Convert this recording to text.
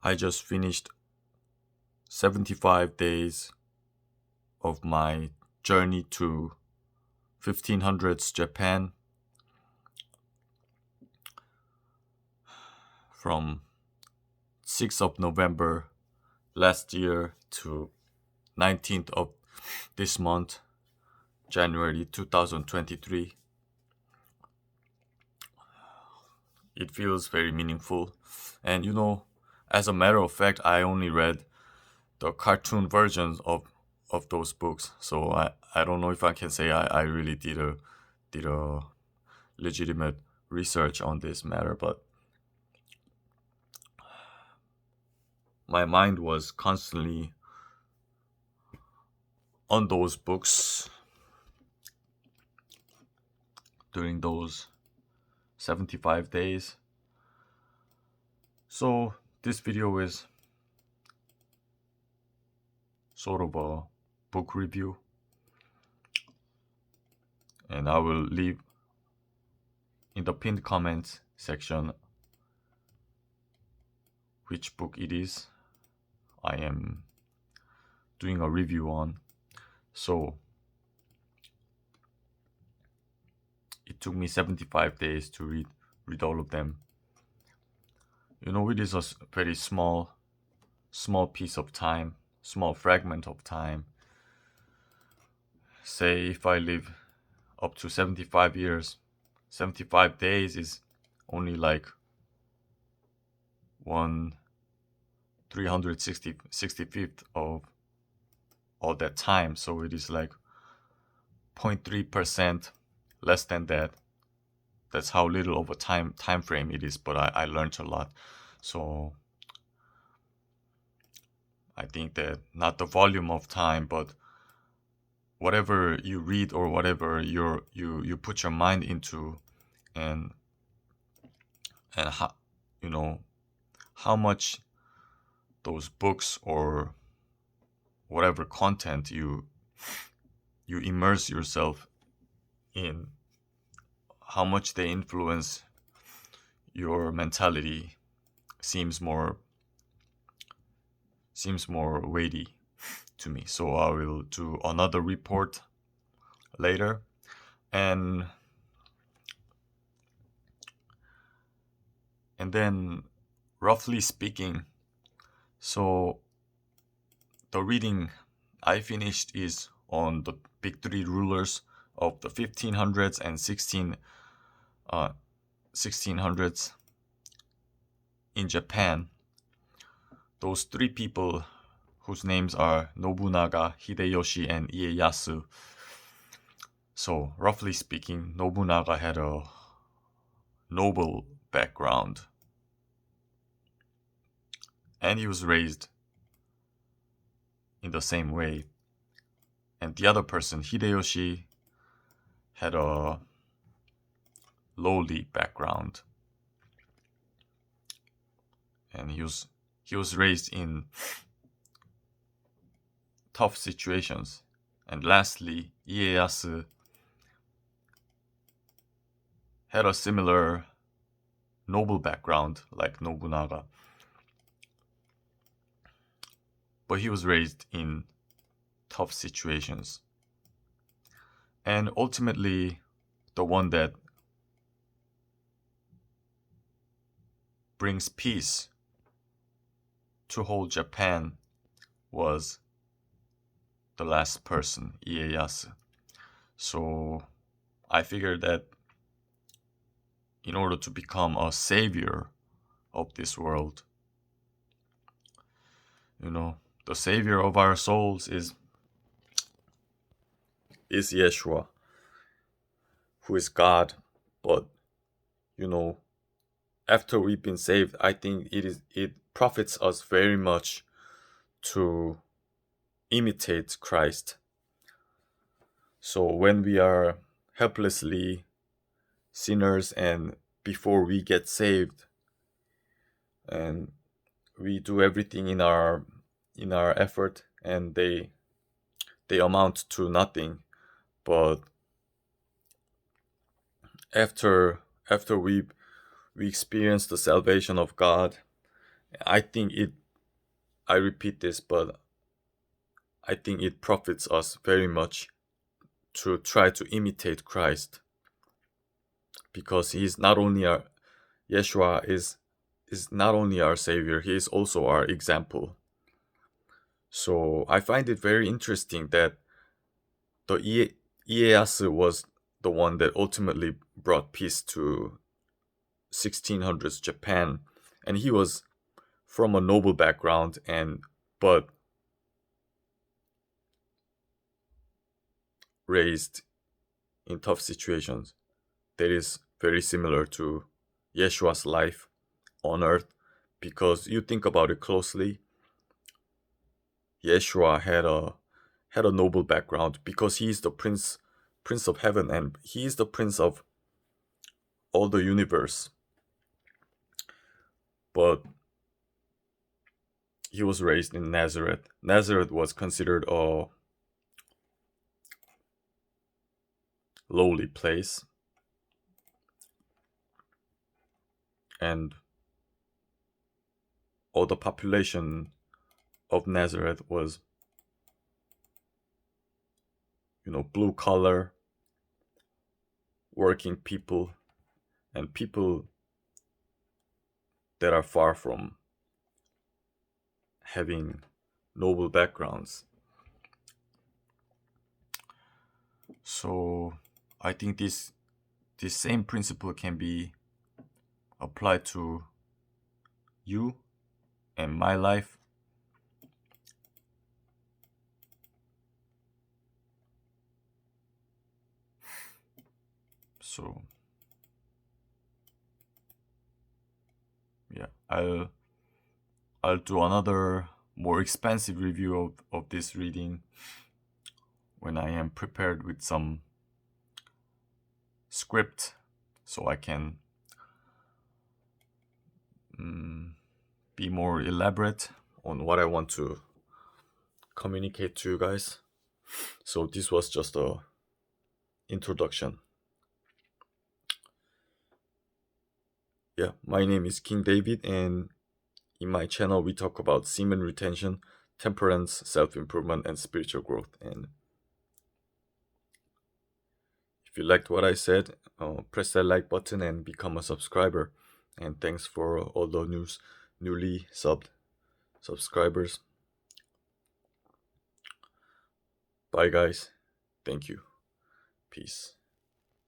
I just finished 75 days of my journey to 1500s Japan from 6th of November last year to 19th of this month, January 2023. It feels very meaningful. And as a matter of fact, I only read the cartoon versions of those books. So I don't know if I can say I really did a legitimate research on this matter, but my mind was constantly on those books during those 75 days. So this video is sort of a book review, and I will leave in the pinned comments section which book it is I am doing a review on. So it took me 75 days to read all of them. It is a very small piece of time, small fragment of time. Say if I live up to 75 years, 75 days is only like 1/365th of all that time. So it is like 0.3% less than that. That's how little of a time frame it is, but I learned a lot. So I think that not the volume of time, but whatever you read or whatever you put your mind into, and how much those books or whatever content you immerse yourself in, how much they influence your mentality seems more weighty to me. So I will do another report later. And then, roughly speaking, so the reading I finished is on the big three rulers of the 1500s and 1600s in Japan. Those three people whose names are Nobunaga, Hideyoshi, and Ieyasu. So, roughly speaking, Nobunaga had a noble background, and he was raised in the same way. And the other person, Hideyoshi, had a lowly background, and he was raised in tough situations. And lastly, Ieyasu had a similar noble background like Nobunaga, but he was raised in tough situations. And ultimately, the one that brings peace to whole Japan was the last person, Ieyasu. So I figured that in order to become a savior of this world, the savior of our souls is Yeshua, who is God. But after we've been saved, I think it profits us very much to imitate Christ. So when we are helplessly sinners and before we get saved, and we do everything in our effort, and they amount to nothing. But after we experience the salvation of God, I think it, I repeat this, but I think it profits us very much to try to imitate Christ, because he's not only our, Yeshua is not only our savior, he is also our example. So I find it very interesting that the Ieyasu was the one that ultimately brought peace to 1600s Japan, and he was from a noble background, and but raised in tough situations. That is very similar to Yeshua's life on earth, because you think about it closely, Yeshua had a noble background because he is the prince of heaven, and he is the prince of all the universe. But he was raised in Nazareth. Nazareth was considered a lowly place, and all the population of Nazareth was, blue collar, working people, and people that are far from having noble backgrounds. So I think this same principle can be applied to you and my life. So yeah, I'll do another more expansive review of this reading when I am prepared with some script, so I can be more elaborate on what I want to communicate to you guys. So this was just a introduction. Yeah, my name is King David, and in my channel we talk about semen retention, temperance, self-improvement, and spiritual growth. And if you liked what I said, press that like button and become a subscriber. And thanks for all the newly subbed subscribers. Bye guys. Thank you. Peace.